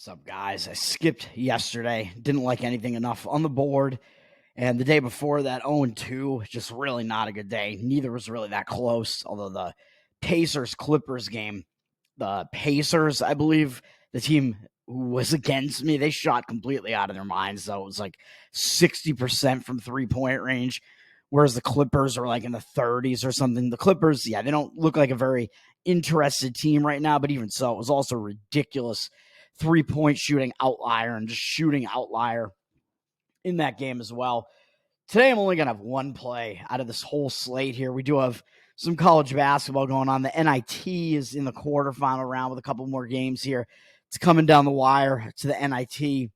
What's up, guys? I skipped yesterday. Didn't like anything enough on the board. And the day before that, 0-2, just really not a good day. Neither was really that close, although the Pacers-Clippers game, the Pacers, I believe, the team who was against me, they shot completely out of their minds. So it was like 60% from three-point range, whereas the Clippers are like in the 30s or something. The Clippers, they don't look like a very interested team right now, but even so, it was also ridiculous three-point shooting outlier and just shooting outlier in that game as well. Today, I'm only going to have one play out of this whole slate here. We do have some college basketball going on. The NIT is in the quarterfinal round with a couple more games here. It's coming down the wire to the NIT. We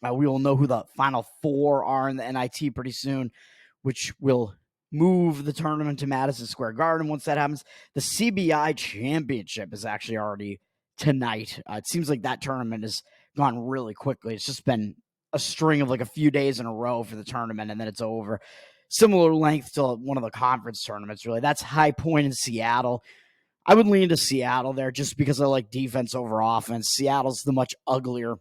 will know who the final four are in the NIT pretty soon, which will move the tournament to Madison Square Garden once that happens. The CBI Championship is actually already tonight. It seems like that tournament has gone really quickly. It's just been a string of like a few days in a row for the tournament, and then it's over. Similar length to one of the conference tournaments, really. That's High Point in Seattle. I would lean to Seattle there just because I like defense over offense. Seattle's the much uglier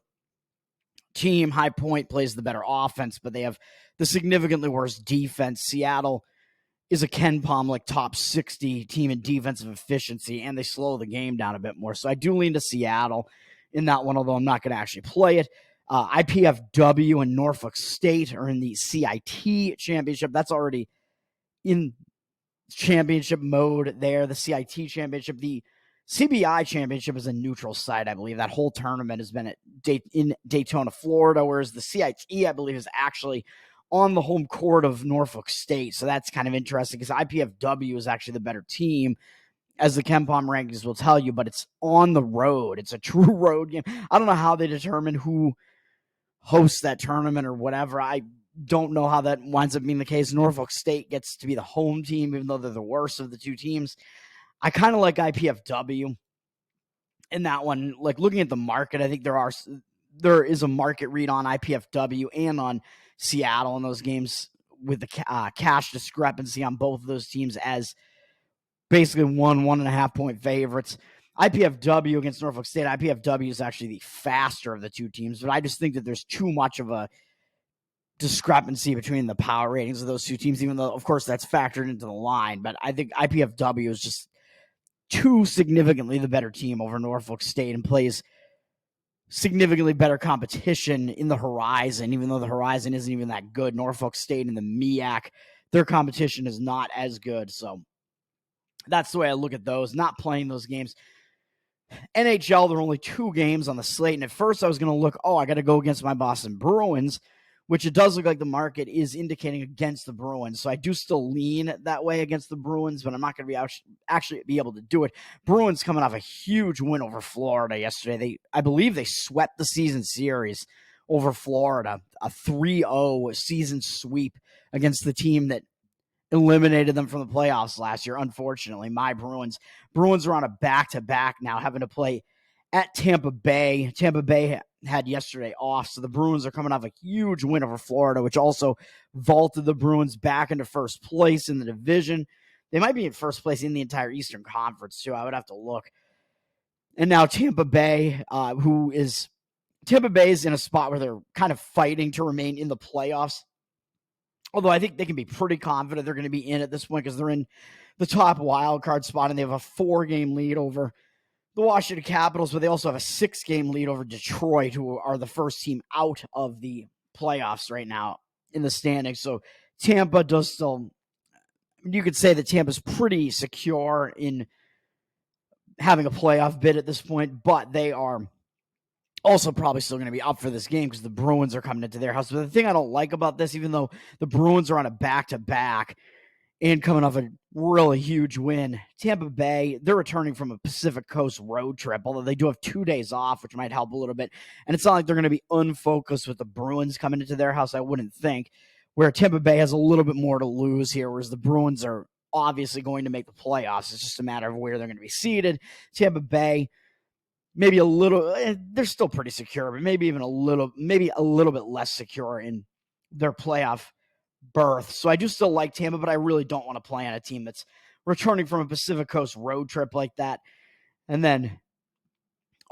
team. High Point plays the better offense, but they have the significantly worse defense. Seattle is a KenPom like top 60 team in defensive efficiency, and they slow the game down a bit more. So I do lean to Seattle in that one, although I'm not going to actually play it. IPFW and Norfolk State are in the CIT championship. That's already in championship mode there, the CIT championship. The CBI championship is a neutral site, I believe. That whole tournament has been in Daytona, Florida, whereas the CIT, I believe, is actually on the home court of Norfolk State. So that's kind of interesting because IPFW is actually the better team, as the KenPom rankings will tell you, but it's on the road. It's a true road game. I don't know how they determine who hosts that tournament or whatever. I don't know how that winds up being the case. Norfolk State gets to be the home team, even though they're the worst of the two teams. I kind of like IPFW in that one. Like, looking at the market, I think there is a market read on IPFW and on Seattle in those games with the cash discrepancy on both of those teams as basically 1.5 point favorites. IPFW against Norfolk State. IPFW is actually the faster of the two teams, but I just think that there's too much of a discrepancy between the power ratings of those two teams, even though, of course, that's factored into the line. But I think IPFW is just too significantly the better team over Norfolk State and plays significantly better competition in the Horizon, even though the Horizon isn't even that good. Norfolk State and the MEAC, their competition is not as good. So that's the way I look at those, not playing those games. NHL, there are only two games on the slate. And at first I was going to look, I got to go against my Boston Bruins, which it does look like the market is indicating against the Bruins. So I do still lean that way against the Bruins, but I'm not going to actually be able to do it. Bruins coming off a huge win over Florida yesterday. I believe they swept the season series over Florida, a 3-0 season sweep against the team that eliminated them from the playoffs last year. Unfortunately, my Bruins are on a back-to-back now, having to play at Tampa Bay. Tampa Bay had yesterday off, so the Bruins are coming off a huge win over Florida, which also vaulted the Bruins back into first place in the division. They might be in first place in the entire Eastern Conference, too. I would have to look. And now Tampa Bay, Tampa Bay is in a spot where they're kind of fighting to remain in the playoffs. Although I think they can be pretty confident they're going to be in at this point because they're in the top wild card spot and they have a 4-game lead over the Washington Capitals, but they also have a 6-game lead over Detroit, who are the first team out of the playoffs right now in the standings. So Tampa does still, you could say that Tampa's pretty secure in having a playoff bid at this point, but they are also probably still going to be up for this game because the Bruins are coming into their house. But the thing I don't like about this, even though the Bruins are on a back-to-back and coming off a really huge win, Tampa Bay, they're returning from a Pacific Coast road trip, although they do have 2 days off, which might help a little bit. And it's not like they're going to be unfocused with the Bruins coming into their house, I wouldn't think, where Tampa Bay has a little bit more to lose here, whereas the Bruins are obviously going to make the playoffs. It's just a matter of where they're going to be seated. Tampa Bay, maybe a little, they're still pretty secure, but maybe a little bit less secure in their playoff berth. So I do still like Tampa, but I really don't want to play on a team that's returning from a Pacific Coast road trip like that. And then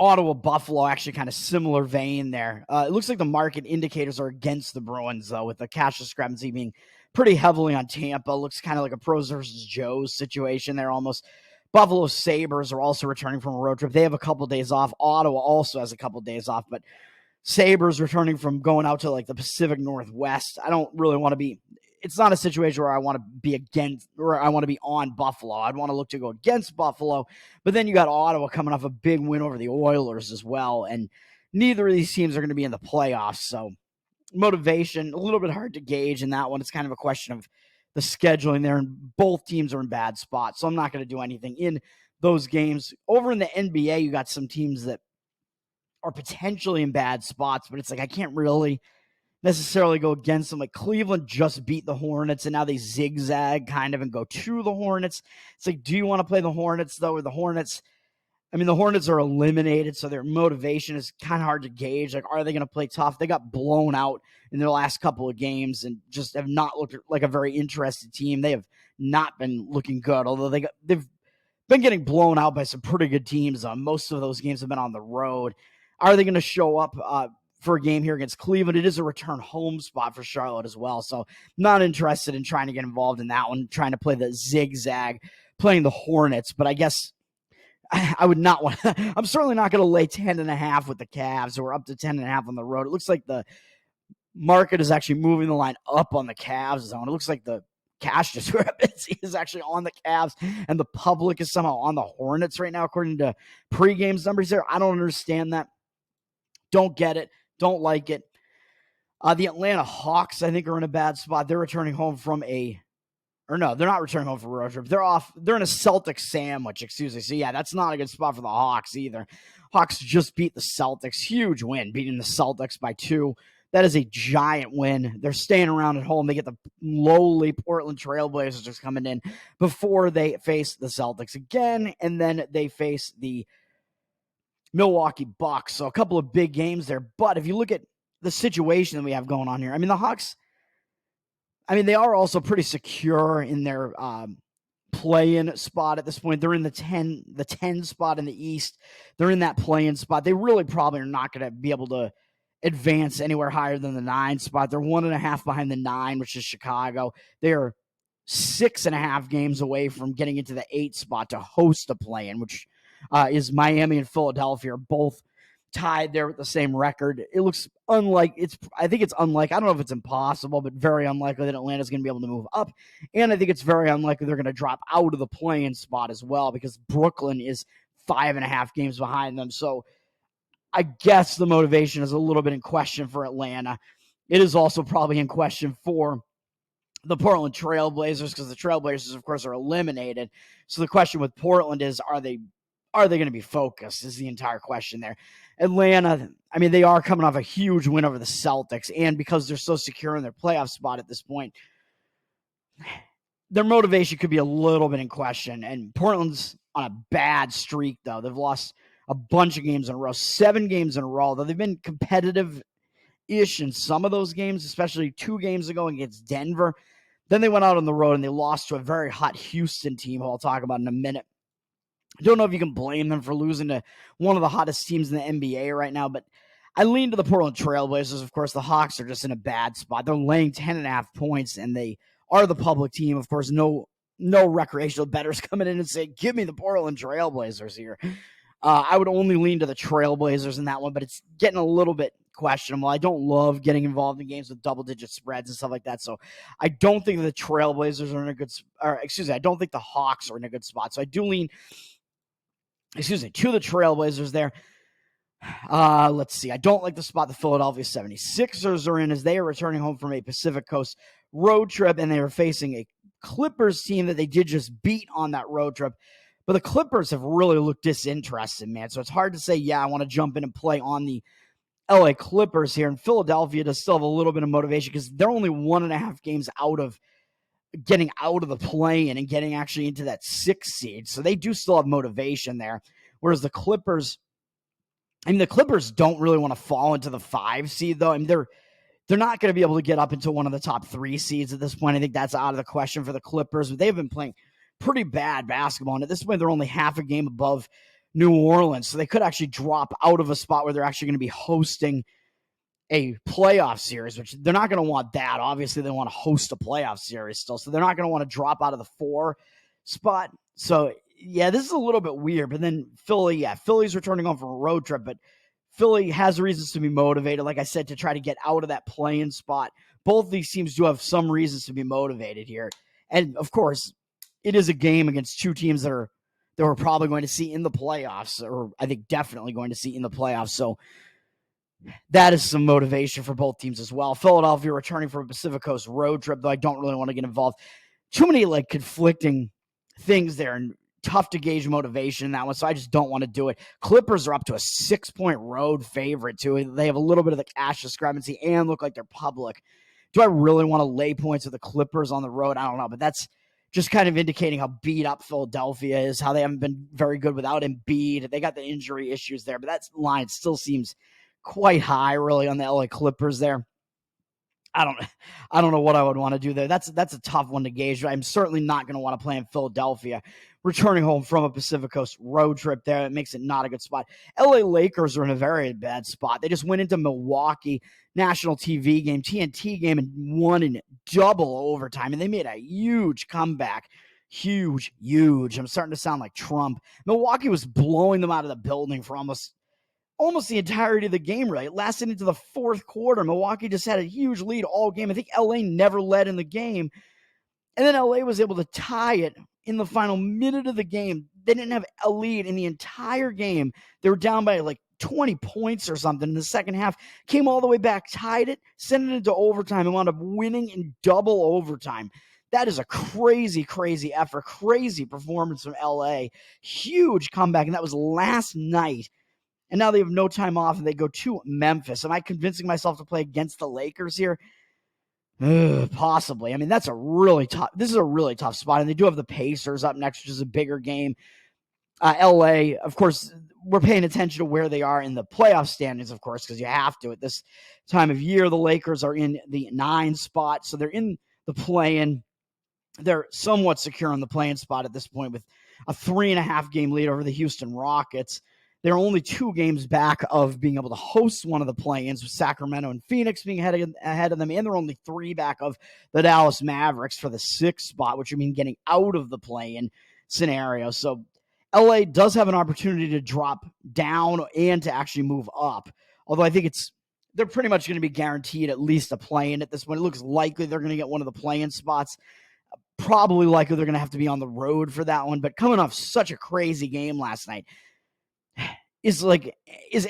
Ottawa, Buffalo, actually kind of similar vein there. It looks like the market indicators are against the Bruins, though, with the cash discrepancy being pretty heavily on Tampa. Looks kind of like a pros versus Joes situation there almost. Buffalo Sabres are also returning from a road trip. They have a couple of days off. Ottawa also has a couple of days off, but Sabres returning from going out to like the Pacific Northwest. I don't really want to be. It's not a situation where I want to be against or I want to be on Buffalo. I'd want to look to go against Buffalo, but then you got Ottawa coming off a big win over the Oilers as well, and neither of these teams are going to be in the playoffs. So motivation, a little bit hard to gauge in that one. It's kind of a question of the scheduling there, and both teams are in bad spots. So I'm not going to do anything in those games. Over in the NBA, you got some teams that are potentially in bad spots, but it's like I can't really necessarily go against them. Like Cleveland just beat the Hornets, and now they zigzag kind of and go to the Hornets. It's like, do you want to play the Hornets, though? Or the Hornets, I mean, the Hornets are eliminated, so their motivation is kind of hard to gauge. Like, are they going to play tough? They got blown out in their last couple of games and just have not looked like a very interested team. They have not been looking good, although they've been getting blown out by some pretty good teams. Most of those games have been on the road. Are they going to show up for a game here against Cleveland? It is a return home spot for Charlotte as well, so not interested in trying to get involved in that one, trying to play the zigzag, playing the Hornets, but I guess I would not want to. I'm certainly not going to lay 10.5 with the Cavs, or up to 10.5 on the road. It looks like the market is actually moving the line up on the Cavs zone. It looks like the cash discrepancy is actually on the Cavs, and the public is somehow on the Hornets right now, according to pre-games numbers there. I don't understand that. Don't get it. Don't like it. The Atlanta Hawks, I think, are in a bad spot. They're returning home from they're not returning home from a road trip. They're in a Celtics sandwich, excuse me. So, yeah, that's not a good spot for the Hawks either. Hawks just beat the Celtics. Huge win, beating the Celtics by 2. That is a giant win. They're staying around at home. They get the lowly Portland Trailblazers just coming in before they face the Celtics again, and then they face the Milwaukee Bucks. So a couple of big games there. But if you look at the situation that we have going on here, I mean, the Hawks, they are also pretty secure in their play-in spot at this point. They're in the 10 spot in the East. They're in that play-in spot. They really probably are not going to be able to advance anywhere higher than the 9 spot. They're 1.5 behind the 9, which is Chicago. They are 6.5 games away from getting into the 8 spot to host a play-in, which is Miami and Philadelphia are both tied there with the same record. It looks I think it's unlikely. I don't know if it's impossible, but very unlikely that Atlanta's going to be able to move up. And I think it's very unlikely they're going to drop out of the play-in spot as well, because Brooklyn is 5.5 games behind them. So I guess the motivation is a little bit in question for Atlanta. It is also probably in question for the Portland Trailblazers, because the Trailblazers, of course, are eliminated. So the question with Portland is, are they going to be focused, is the entire question there. Atlanta, they are coming off a huge win over the Celtics, and because they're so secure in their playoff spot at this point, their motivation could be a little bit in question. And Portland's on a bad streak, though. They've lost a bunch of games in a row, 7 games in a row, though they've been competitive-ish in some of those games, especially 2 games ago against Denver. Then they went out on the road and they lost to a very hot Houston team, who I'll talk about in a minute. I don't know if you can blame them for losing to one of the hottest teams in the NBA right now, but I lean to the Portland Trailblazers. Of course, the Hawks are just in a bad spot. They're laying 10.5 points, and they are the public team. Of course, no recreational bettors coming in and say, give me the Portland Trailblazers here. I would only lean to the Trailblazers in that one, but it's getting a little bit questionable. I don't love getting involved in games with double-digit spreads and stuff like that, so I don't think the Trailblazers are in a good I don't think the Hawks are in a good spot. So I do lean to the Trailblazers there. Let's see. I don't like the spot the Philadelphia 76ers are in, as they are returning home from a Pacific Coast road trip, and they are facing a Clippers team that they did just beat on that road trip. But the Clippers have really looked disinterested, man. So it's hard to say, yeah, I want to jump in and play on the LA Clippers here. And Philadelphia does still have a little bit of motivation, because they're only 1.5 games out of getting out of the play-in and getting actually into that 6 seed. So they do still have motivation there. Whereas the Clippers don't really want to fall into the 5 seed, though. They're not going to be able to get up into one of the top 3 seeds at this point. I think that's out of the question for the Clippers. But they've been playing pretty bad basketball. And at this point, they're only half a game above New Orleans. So they could actually drop out of a spot where they're actually going to be hosting a playoff series, which they're not going to want that. Obviously, they want to host a playoff series still. So they're not going to want to drop out of the 4 spot. So, yeah, this is a little bit weird. But then Philly's returning home from a road trip, but Philly has reasons to be motivated, like I said, to try to get out of that play-in spot. Both of these teams do have some reasons to be motivated here. And, of course, it is a game against 2 teams that we're probably going to see in the playoffs, or I think definitely going to see in the playoffs. So that is some motivation for both teams as well. Philadelphia returning from a Pacific Coast road trip, though I don't really want to get involved. Too many conflicting things there, and tough to gauge motivation in that one, so I just don't want to do it. Clippers are up to a 6-point road favorite, too. They have a little bit of the cash discrepancy and look like they're public. Do I really want to lay points with the Clippers on the road? I don't know, but that's just kind of indicating how beat up Philadelphia is, how they haven't been very good without Embiid. They got the injury issues there, but that line still seems quite high, really, on the LA Clippers there. I don't know what I would want to do there. That's a tough one to gauge. I'm certainly not going to want to play in Philadelphia. Returning home from a Pacific Coast road trip there, it makes it not a good spot. LA Lakers are in a very bad spot. They just went into Milwaukee, national TV game, TNT game, and won in double overtime, and they made a huge comeback. Huge. I'm starting to sound like Trump. Milwaukee was blowing them out of the building for almost the entirety of the game, really. It lasted into the 4th quarter. Milwaukee just had a huge lead all game. I think LA never led in the game. And then LA was able to tie it in the final minute of the game. They didn't have a lead in the entire game. They were down by 20 points or something in the second half. Came all the way back, tied it, sent it into overtime, and wound up winning in double overtime. That is a crazy, crazy effort, crazy performance from LA. Huge comeback, and that was last night. And now they have no time off, and they go to Memphis. Am I convincing myself to play against the Lakers here? Possibly. I mean, this is a really tough spot, and they do have the Pacers up next, which is a bigger game. LA, of course, we're paying attention to where they are in the playoff standings, of course, because you have to at this time of year. The Lakers are in the 9 spot, so they're in the play-in. They're somewhat secure on the play-in spot at this point with a 3.5 game lead over the Houston Rockets. They're only 2 games back of being able to host one of the play-ins, with Sacramento and Phoenix being ahead of them, and they're only 3 back of the Dallas Mavericks for the 6th spot, which would mean getting out of the play-in scenario. So LA does have an opportunity to drop down and to actually move up, although I think they're pretty much going to be guaranteed at least a play-in at this point. It looks likely they're going to get one of the play-in spots. Probably likely they're going to have to be on the road for that one, but coming off such a crazy game last night, is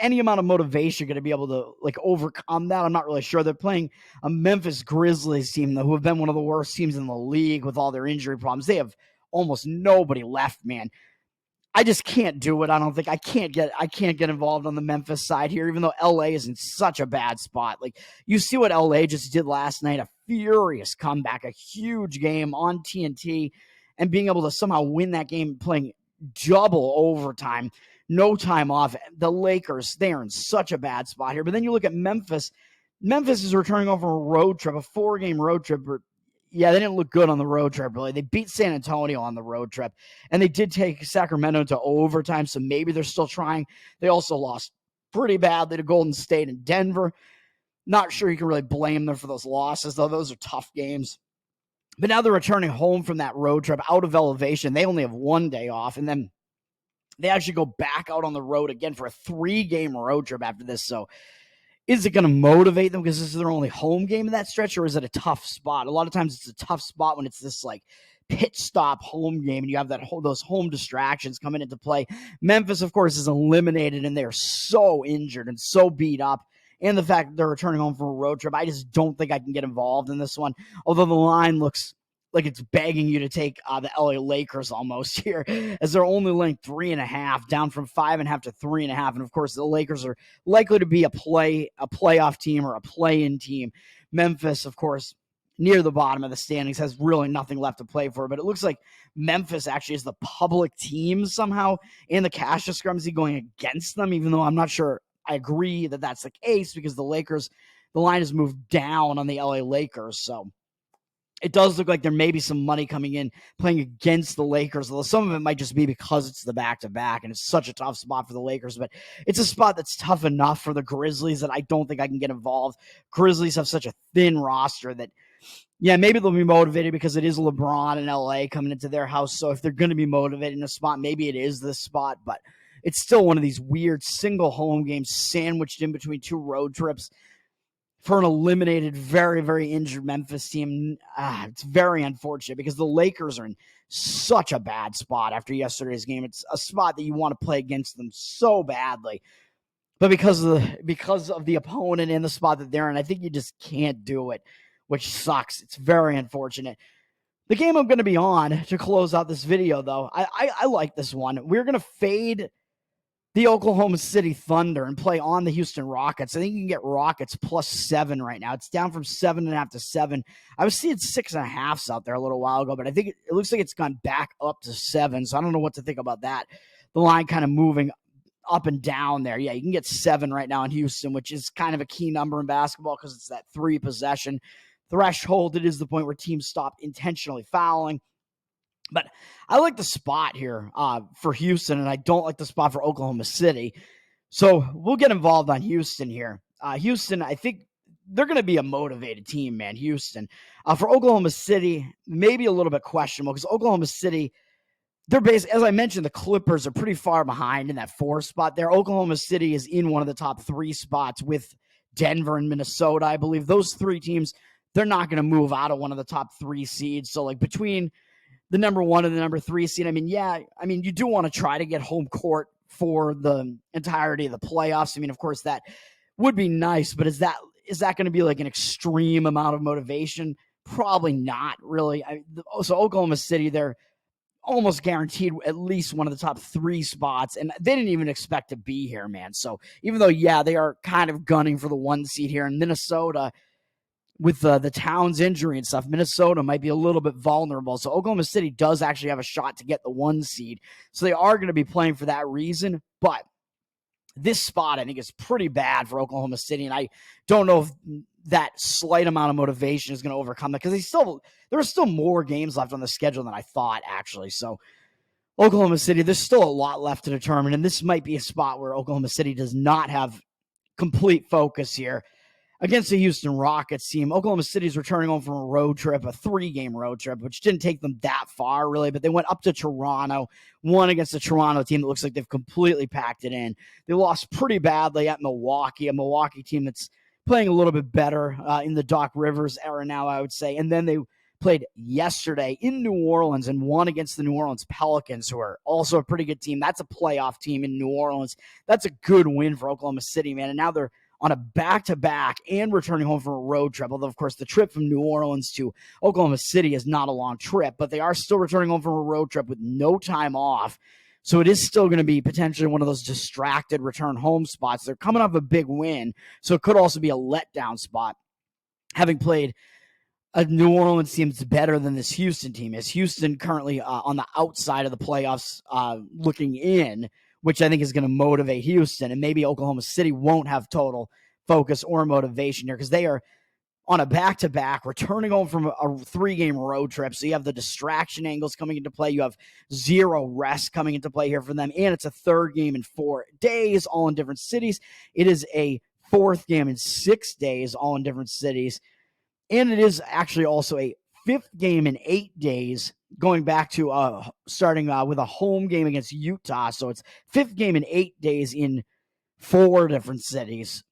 any amount of motivation going to be able to overcome that? I'm not really sure. They're playing a Memphis Grizzlies team, though, who have been one of the worst teams in the league with all their injury problems. They have almost nobody left, man. I just can't do it. I don't think I can't get involved on the Memphis side here, even though LA is in such a bad spot. You see what LA just did last night, a furious comeback, a huge game on TNT, and being able to somehow win that game playing double overtime. No time off. The Lakers, they are in such a bad spot here. But then you look at Memphis. Memphis is returning over a road trip, a 4-game road trip. Yeah, they didn't look good on the road trip, really. They beat San Antonio on the road trip, and they did take Sacramento to overtime, so maybe they're still trying. They also lost pretty badly to Golden State and Denver. Not sure you can really blame them for those losses, though. Those are tough games. But now they're returning home from that road trip out of elevation. They only have 1 day off, and then they actually go back out on the road again for a 3-game road trip after this. So is it going to motivate them because this is their only home game in that stretch, or is it a tough spot? A lot of times it's a tough spot when it's this pit stop home game and you have those home distractions coming into play. Memphis, of course, is eliminated, and they're so injured and so beat up. And the fact that they're returning home from a road trip, I just don't think I can get involved in this one. Although the line looks like it's begging you to take the LA Lakers almost here, as they're only laying 3.5, down from 5.5 to 3.5. And of course, the Lakers are likely to be a playoff team or a play-in team. Memphis, of course, near the bottom of the standings, has really nothing left to play for. But it looks like Memphis actually is the public team somehow, and the cash discrepancy going against them, even though I'm not sure I agree that that's the case, because the line has moved down on the LA Lakers. So it does look like there may be some money coming in playing against the Lakers, although some of it might just be because it's the back-to-back, and it's such a tough spot for the Lakers. But it's a spot that's tough enough for the Grizzlies that I don't think I can get involved. Grizzlies have such a thin roster that, yeah, maybe they'll be motivated because it is LeBron and LA coming into their house. So if they're going to be motivated in a spot, maybe it is this spot. But it's still one of these weird single home games sandwiched in between two road trips for an eliminated, very, very injured Memphis team. It's very unfortunate because the Lakers are in such a bad spot after yesterday's game. It's a spot that you want to play against them so badly. But because of the opponent and the spot that they're in, I think you just can't do it, which sucks. It's very unfortunate. The game I'm going to be on to close out this video, though, I like this one. We're going to fade the Oklahoma City Thunder and play on the Houston Rockets. I think you can get Rockets +7 right now. It's down from 7.5 to 7. I was seeing 6.5s out there a little while ago, but I think it looks like it's gone back up to 7. So I don't know what to think about that. The line kind of moving up and down there. Yeah, you can get 7 right now in Houston, which is kind of a key number in basketball because it's that 3 possession threshold. It is the point where teams stop intentionally fouling. But I like the spot here for Houston, and I don't like the spot for Oklahoma City. So we'll get involved on Houston here. Houston, I think they're going to be a motivated team, man, Houston. For Oklahoma City, maybe a little bit questionable because Oklahoma City, they're as I mentioned, the Clippers are pretty far behind in that 4 spot there. Oklahoma City is in one of the top 3 spots with Denver and Minnesota. I believe those 3 teams, they're not going to move out of one of the top 3 seeds. So like between the number 1 and the number 3 seed, you do want to try to get home court for the entirety of the playoffs. Of course, that would be nice, but is that going to be like an extreme amount of motivation? Probably not, really. So Oklahoma City, they're almost guaranteed at least one of the top 3 spots, and they didn't even expect to be here, man. So even though, yeah, they are kind of gunning for the 1 seed here in Minnesota, with the Towns injury and stuff, Minnesota might be a little bit vulnerable. So Oklahoma City does actually have a shot to get the 1 seed. So they are going to be playing for that reason. But this spot, I think, is pretty bad for Oklahoma City. And I don't know if that slight amount of motivation is going to overcome that because there are still more games left on the schedule than I thought, actually. So Oklahoma City, there's still a lot left to determine. And this might be a spot where Oklahoma City does not have complete focus here. Against the Houston Rockets team, Oklahoma City's returning home from a road trip, a 3-game road trip, which didn't take them that far, really, but they went up to Toronto, won against a Toronto team that looks like they've completely packed it in. They lost pretty badly at Milwaukee, a Milwaukee team that's playing a little bit better in the Doc Rivers era now, I would say. And then they played yesterday in New Orleans and won against the New Orleans Pelicans, who are also a pretty good team. That's a playoff team in New Orleans. That's a good win for Oklahoma City, man. And now they're on a back-to-back and returning home from a road trip. Although, of course, the trip from New Orleans to Oklahoma City is not a long trip, but they are still returning home from a road trip with no time off. So it is still going to be potentially one of those distracted return home spots. They're coming off a big win, so it could also be a letdown spot. Having played a New Orleans team that's better than this Houston team is. Houston currently on the outside of the playoffs looking in, which I think is going to motivate Houston. And maybe Oklahoma City won't have total focus or motivation here because they are on a back-to-back, returning home from a 3-game road trip. So you have the distraction angles coming into play. You have 0 rest coming into play here for them. And it's a 3rd game in 4 days, all in different cities. It is a 4th game in 6 days, all in different cities. And it is actually also a 5th game in 8 days, going back to starting with a home game against Utah. So it's 5th game in 8 days in 4 different cities.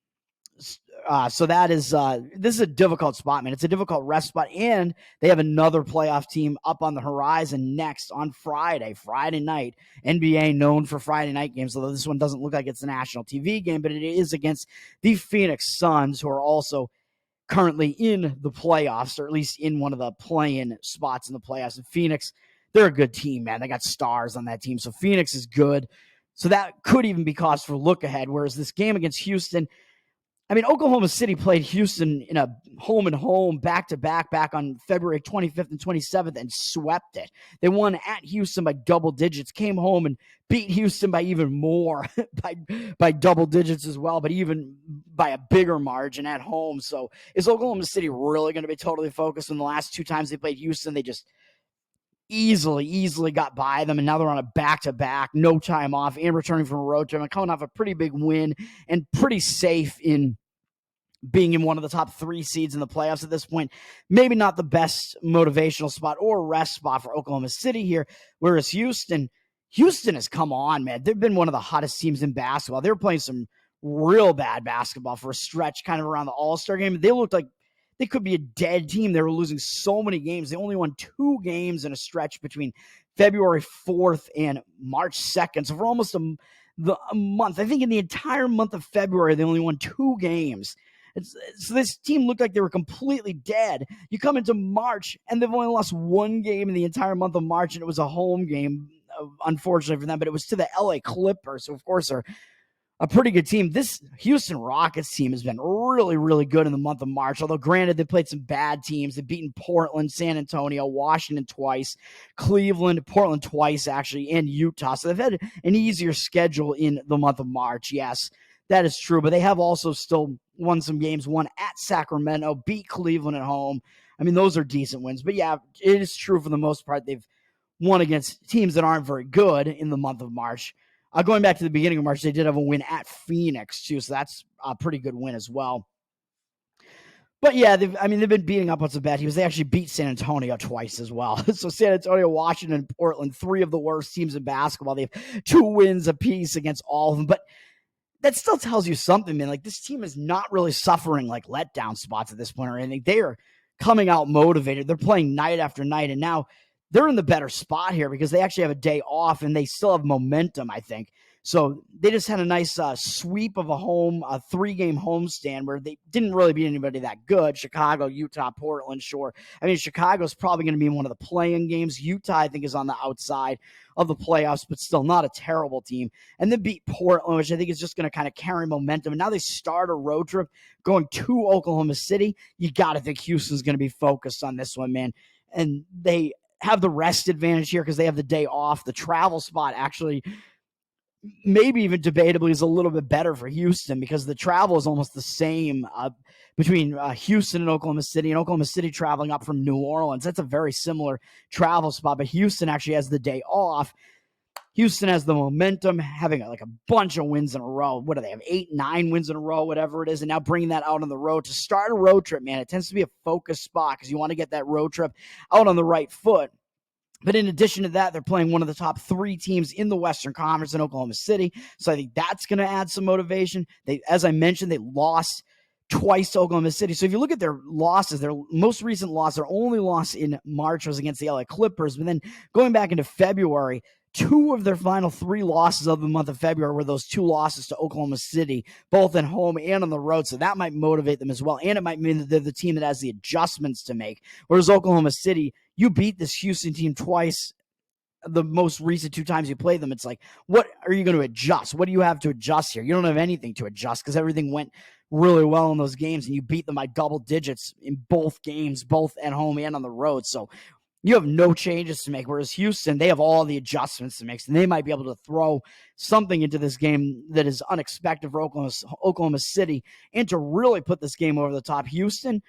So that is this is a difficult spot, man. It's a difficult rest spot, and they have another playoff team up on the horizon next on Friday night. NBA known for Friday night games, although this one doesn't look like it's a national TV game, but it is against the Phoenix Suns, who are also currently in the playoffs, or at least in one of the play-in spots in the playoffs. And Phoenix, they're a good team, man. They got stars on that team, so Phoenix is good. So that could even be cause for look ahead, whereas this game against Houston, I mean, Oklahoma City played Houston in a home and home back-to-back back on February 25th and 27th and swept it. They won at Houston by double digits, came home and beat Houston by even more, by double digits as well, but even by a bigger margin at home. So is Oklahoma City really going to be totally focused on the last two times they played Houston? They just easily got by them, and now they're on a back-to-back, no time off, and returning from a road trip and coming off a pretty big win and pretty safe in being in one of the top 3 seeds in the playoffs at this point. Maybe not the best motivational spot or rest spot for Oklahoma City here, whereas Houston has come on, man. They've been one of the hottest teams in basketball. They were playing some real bad basketball for a stretch kind of around the All-Star game. They looked like they could be a dead team. They were losing so many games. They only won 2 games in a stretch between February 4th and March 2nd. So for almost a month, I think in the entire month of February, they only won 2 games. So this team looked like they were completely dead. You come into March, and they've only lost 1 game in the entire month of March, and it was a home game, unfortunately for them, but it was to the LA Clippers, who, of course, are a pretty good team. This Houston Rockets team has been really good in the month of March, although granted they played some bad teams. They've beaten Portland, San Antonio, Washington twice, Cleveland, Portland twice actually, and Utah. So they've had an easier schedule in the month of March. Yes, that is true, but they have also still won some games, won at Sacramento, beat Cleveland at home. I mean, those are decent wins. But yeah, it is true for the most part they've won against teams that aren't very good in the month of March. Going back to the beginning of March, they did have a win at Phoenix, too, so that's a pretty good win as well. But yeah, they've been beating up on some bad teams. They actually beat San Antonio twice as well. So San Antonio, Washington, and Portland, 3 of the worst teams in basketball. They have 2 wins apiece against all of them. But that still tells you something, man. Like, this team is not really suffering like letdown spots at this point or anything. They are coming out motivated. They're playing night after night, and now they're in the better spot here because they actually have a day off and they still have momentum, I think. So they just had a nice sweep of a 3-game homestand where they didn't really beat anybody that good. Chicago, Utah, Portland, sure. I mean, Chicago's probably going to be in one of the play-in games. Utah, I think, is on the outside of the playoffs, but still not a terrible team. And then beat Portland, which I think is just going to kind of carry momentum. And now they start a road trip going to Oklahoma City. You got to think Houston's going to be focused on this one, man. And they have the rest advantage here because they have the day off. The travel spot actually maybe even debatably is a little bit better for Houston because the travel is almost the same between Houston and Oklahoma City traveling up from New Orleans. That's a very similar travel spot, but Houston actually has the day off. Houston has the momentum, having like a bunch of wins in a row. What do they have? 8, 9 wins in a row, whatever it is. And now bringing that out on the road to start a road trip, man, it tends to be a focused spot because you want to get that road trip out on the right foot. But in addition to that, they're playing one of the top 3 teams in the Western Conference in Oklahoma City. So I think that's going to add some motivation. As I mentioned, they lost twice to Oklahoma City. So if you look at their losses, their most recent loss, their only loss in March was against the LA Clippers. But then going back into February, 2 of their final 3 losses of the month of February were those 2 losses to Oklahoma City, both at home and on the road. So that might motivate them as well. And it might mean that they're the team that has the adjustments to make. Whereas Oklahoma City, you beat this Houston team twice, the most recent 2 times you played them. It's like, what are you going to adjust? What do you have to adjust here? You don't have anything to adjust because everything went really well in those games, and you beat them by double digits in both games, both at home and on the road. So you have no changes to make, whereas Houston, they have all the adjustments to make, and they might be able to throw something into this game that is unexpected for Oklahoma City and to really put this game over the top. Houston,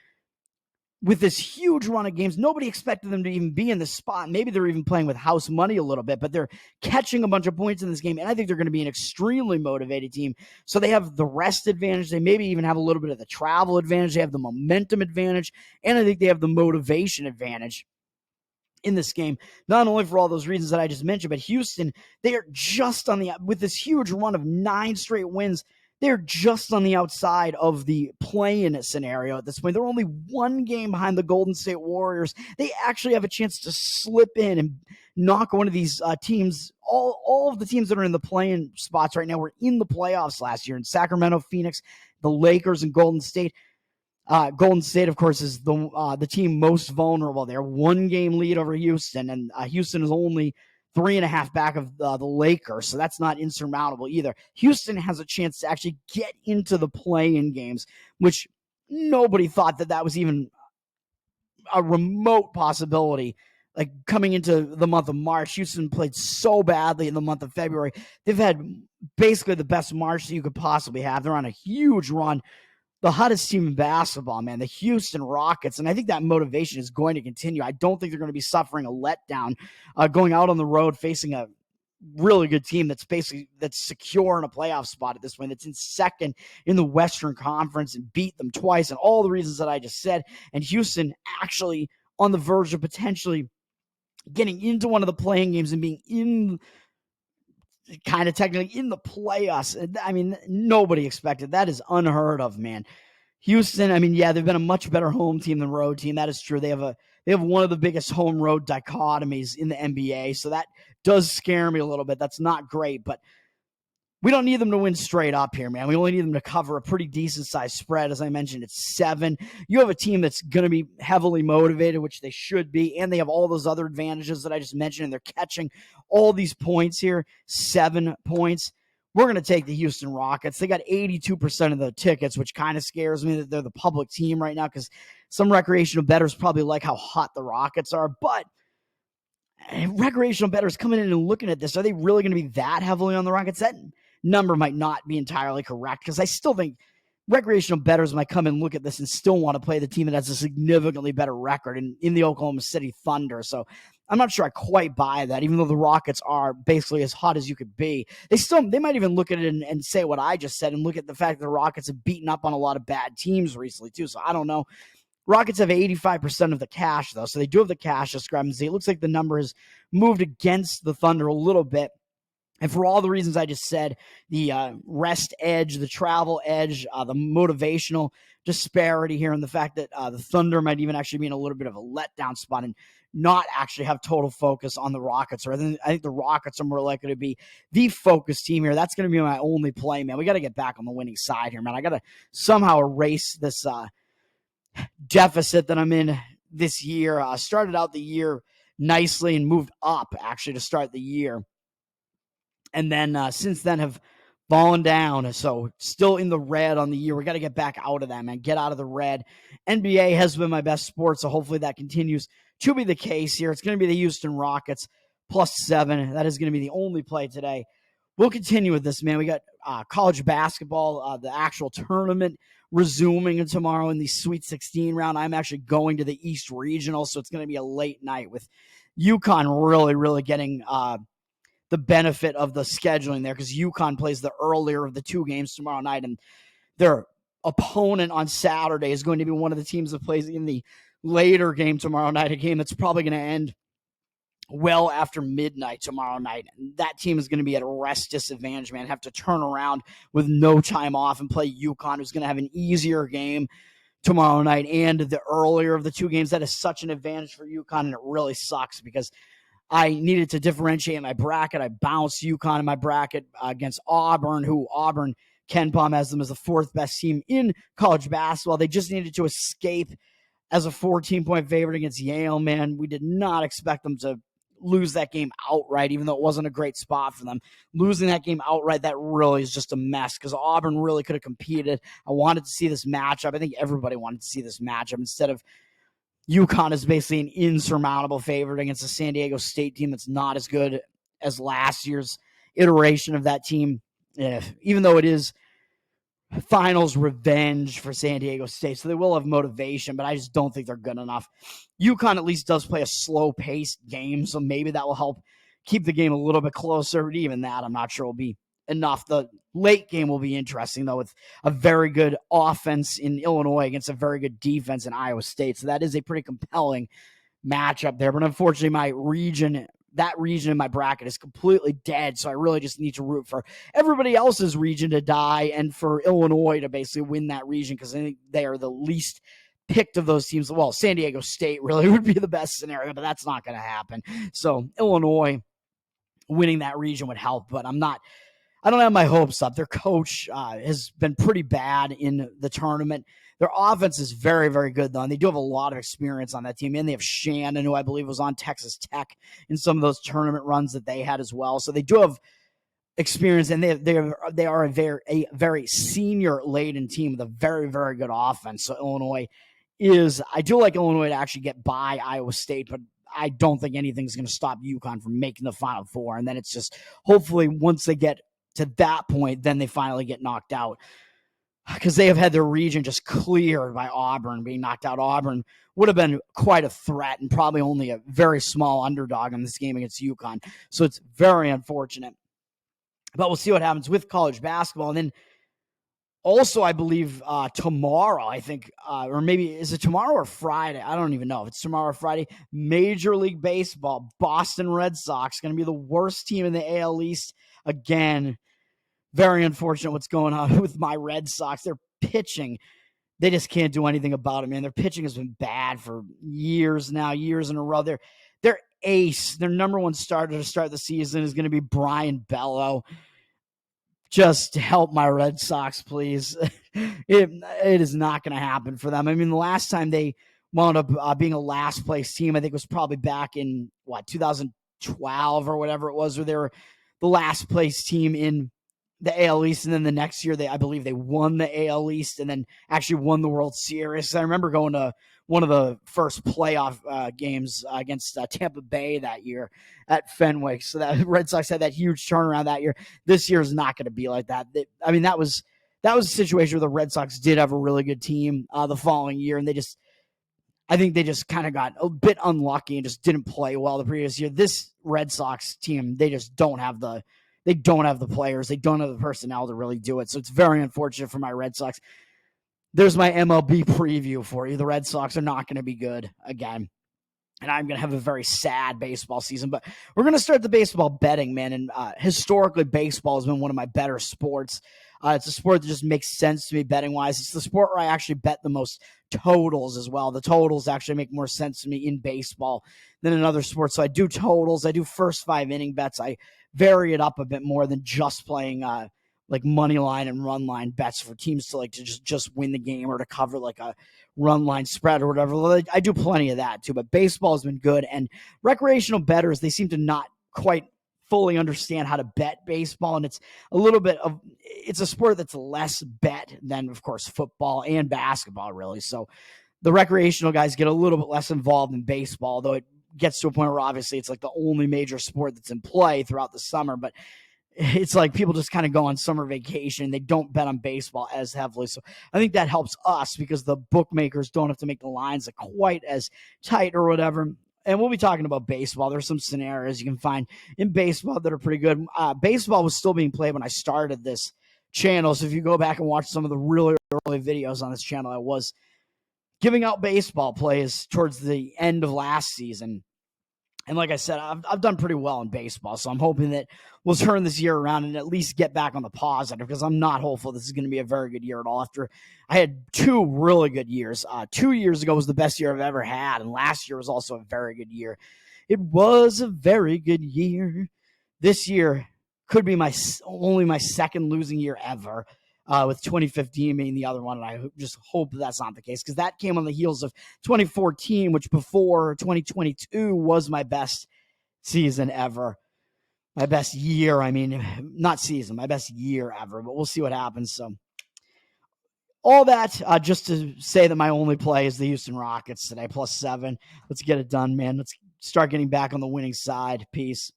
with this huge run of games, nobody expected them to even be in this spot. Maybe they're even playing with house money a little bit, but they're catching a bunch of points in this game, and I think they're going to be an extremely motivated team. So they have the rest advantage. They maybe even have a little bit of the travel advantage. They have the momentum advantage, and I think they have the motivation advantage in this game, not only for all those reasons that I just mentioned, but Houston, they are just on with this huge run of 9 straight wins, they're just on the outside of the play-in scenario at this point. They're only 1 game behind the Golden State Warriors. They actually have a chance to slip in and knock one of these teams. All of the teams that are in the play-in spots right now were in the playoffs last year in Sacramento, Phoenix, the Lakers, and Golden State. Golden State, of course, is the team most vulnerable. They're 1 game lead over Houston, and Houston is only 3.5 back of the Lakers, so that's not insurmountable either. Houston has a chance to actually get into the play-in games, which nobody thought that was even a remote possibility. Like coming into the month of March, Houston played so badly in the month of February. They've had basically the best March that you could possibly have. They're on a huge run. The hottest team in basketball, man, the Houston Rockets. And I think that motivation is going to continue. I don't think they're going to be suffering a letdown going out on the road facing a really good team that's secure in a playoff spot at this point, that's in second in the Western Conference and beat them twice, and all the reasons that I just said. And Houston actually on the verge of potentially getting into one of the playing games and being in kind of technically in the playoffs. I mean, nobody expected that. Is unheard of, man. Houston, I mean, yeah, they've been a much better home team than road team. That is true. They have one of the biggest home road dichotomies in the NBA. So that does scare me a little bit. That's not great, but we don't need them to win straight up here, man. We only need them to cover a pretty decent sized spread. As I mentioned, it's 7. You have a team that's going to be heavily motivated, which they should be, and they have all those other advantages that I just mentioned, and they're catching all these points here, 7 points. We're going to take the Houston Rockets. They got 82% of the tickets, which kind of scares me that they're the public team right now, because some recreational bettors probably like how hot the Rockets are, but recreational bettors coming in and looking at this, are they really going to be that heavily on the Rockets? That number might not be entirely correct, because I still think recreational bettors might come and look at this and still want to play the team that has a significantly better record in the Oklahoma City Thunder. So I'm not sure I quite buy that, even though the Rockets are basically as hot as you could be. They might even look at it and say what I just said, and look at the fact that the Rockets have beaten up on a lot of bad teams recently too. So I don't know. Rockets have 85% of the cash, though, so they do have the cash discrepancy. It looks like the number has moved against the Thunder a little bit. And for all the reasons I just said, the rest edge, the travel edge, the motivational disparity here, and the fact that the Thunder might even actually be in a little bit of a letdown spot and not actually have total focus on the Rockets. Or I think the Rockets are more likely to be the focus team here. That's going to be my only play, man. We got to get back on the winning side here, man. I got to somehow erase this deficit that I'm in this year. Started out the year nicely and moved up, actually, to start the year. And then since then have fallen down. So still in the red on the year. We got to get back out of that, man. Get out of the red. NBA has been my best sport, so hopefully that continues to be the case here. It's going to be the Houston Rockets +7. That is going to be the only play today. We'll continue with this, man. We got college basketball, the actual tournament resuming tomorrow in the Sweet 16 round. I'm actually going to the East Regional, so it's going to be a late night with UConn really, really getting the benefit of the scheduling there, because UConn plays the earlier of the 2 games tomorrow night, and their opponent on Saturday is going to be one of the teams that plays in the later game tomorrow night, a game that's probably going to end well after midnight tomorrow night. And that team is going to be at a rest disadvantage, man. Have to turn around with no time off and play UConn, who's going to have an easier game tomorrow night and the earlier of the 2 games. That is such an advantage for UConn, and it really sucks because I needed to differentiate my bracket. I bounced UConn in my bracket against Auburn, who Auburn, KenPom has them as the 4th best team in college basketball. They just needed to escape as a 14-point favorite against Yale, man. We did not expect them to lose that game outright, even though it wasn't a great spot for them. Losing that game outright, that really is just a mess, because Auburn really could have competed. I wanted to see this matchup. I think everybody wanted to see this matchup instead of UConn is basically an insurmountable favorite against a San Diego State team that's not as good as last year's iteration of that team, even though it is finals revenge for San Diego State. So they will have motivation, but I just don't think they're good enough. UConn at least does play a slow-paced game, so maybe that will help keep the game a little bit closer. But even that, I'm not sure will be enough. The late game will be interesting, though, with a very good offense in Illinois against a very good defense in Iowa State. So that is a pretty compelling matchup there. But unfortunately, that region in my bracket is completely dead. So I really just need to root for everybody else's region to die and for Illinois to basically win that region, because I think they are the least picked of those teams. Well, San Diego State really would be the best scenario, but that's not going to happen. So Illinois winning that region would help, but I'm not I don't have my hopes up. Their coach has been pretty bad in the tournament. Their offense is very, very good, though, and they do have a lot of experience on that team. And they have Shannon, who I believe was on Texas Tech in some of those tournament runs that they had as well. So they do have experience, and they are a very senior laden team with a very, very good offense. So I do like Illinois to actually get by Iowa State, but I don't think anything's going to stop UConn from making the Final Four. And then it's just hopefully once they get to that point, then they finally get knocked out, because they have had their region just cleared by Auburn being knocked out. Auburn would have been quite a threat and probably only a very small underdog in this game against UConn. So it's very unfortunate. But we'll see what happens with college basketball. And then also, I believe tomorrow, I think, or maybe is it tomorrow or Friday? I don't even know if it's tomorrow or Friday. Major League Baseball, Boston Red Sox, going to be the worst team in the AL East again. Very unfortunate what's going on with my Red Sox. They're pitching. They just can't do anything about it, man. Their pitching has been bad for years now, years in a row. Their ace, their number one starter to start the season is going to be Brian Bello. Just help my Red Sox, please. It is not going to happen for them. I mean, the last time they wound up being a last place team, I think was probably back in 2012 or whatever it was, where they were the last place team in the AL East, and then the next year I believe they won the AL East and then actually won the World Series. I remember going to one of the first playoff games against Tampa Bay that year at Fenway. So that Red Sox had that huge turnaround that year. This year is not going to be like that. I mean, that was a situation where the Red Sox did have a really good team the following year, and I think they just kind of got a bit unlucky and just didn't play well the previous year. This Red Sox team, they just don't have the players. They don't have the personnel to really do it. So it's very unfortunate for my Red Sox. There's my MLB preview for you. The Red Sox are not going to be good again. And I'm going to have a very sad baseball season. But we're going to start the baseball betting, man. And historically, baseball has been one of my better sports. It's a sport that just makes sense to me betting-wise. It's the sport where I actually bet the most totals as well. The totals actually make more sense to me in baseball than in other sports. So I do totals. I do first 5 inning bets. I vary it up a bit more than just playing like money line and run line bets for teams to just win the game or to cover like a run line spread or whatever. I do plenty of that too, but baseball has been good. And recreational bettors, they seem to not quite fully understand how to bet baseball. And it's a sport that's less bet than, of course, football and basketball, really. So the recreational guys get a little bit less involved in baseball, though it gets to a point where obviously it's like the only major sport that's in play throughout the summer. But it's like people just kind of go on summer vacation. They don't bet on baseball as heavily. So I think that helps us because the bookmakers don't have to make the lines quite as tight or whatever. And we'll be talking about baseball. There's some scenarios you can find in baseball that are pretty good. Baseball was still being played when I started this channel. So if you go back and watch some of the really early videos on this channel, I was giving out baseball plays towards the end of last season. And like I said, I've done pretty well in baseball, so I'm hoping that we'll turn this year around and at least get back on the positive, because I'm not hopeful this is going to be a very good year at all. After I had 2 really good years. 2 years ago was the best year I've ever had, and last year was also a very good year. It was a very good year. This year could be only my second losing year ever. With 2015 being the other one, and I just hope that's not the case, because that came on the heels of 2014, which before 2022 was my best season ever. My best year, I mean, not season, my best year ever, but we'll see what happens. So all that just to say that my only play is the Houston Rockets today, +7. Let's get it done, man. Let's start getting back on the winning side. Peace.